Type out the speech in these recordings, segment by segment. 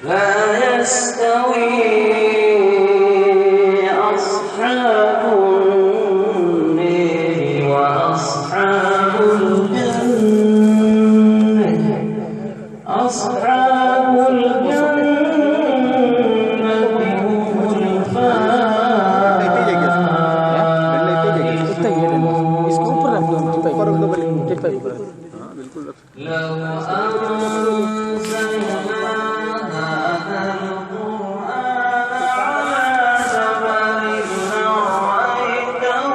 لا يستوي أصحاب النار وأصحاب الجنة أصحاب الجنة هم الفائزون. لو أنزلنا هذا القرآن على جبل لرأيته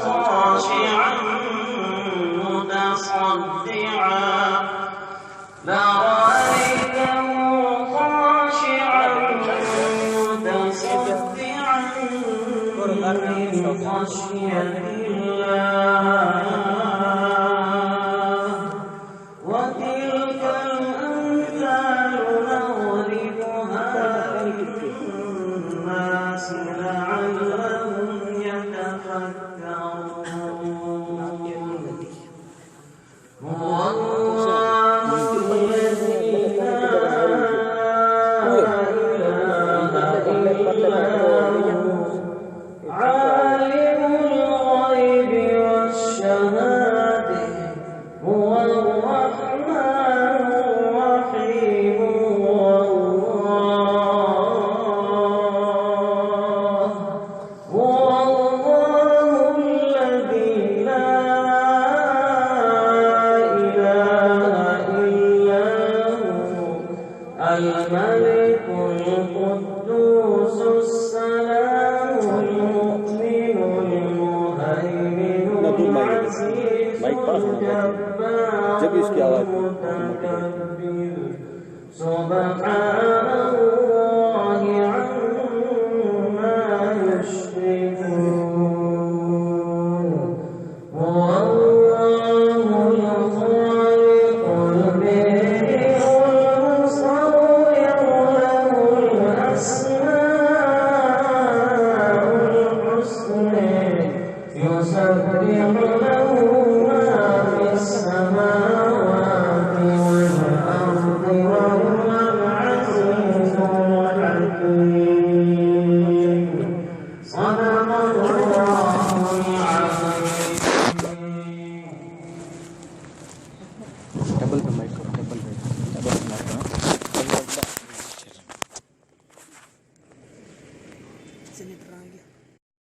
خاشعا متصدعا من خشية الله. وتلك الأمثال نضربها للناس لعلهم يتفكرون. هو الله الذي لا إله إلا هو عالم الغيب والشهادة هو الرحمن الرحيم. هو الله الذي لا إله إلا هو الملك القدوس السلام المؤمن المهيمن العزيز الجبار المتكبر سبحان الله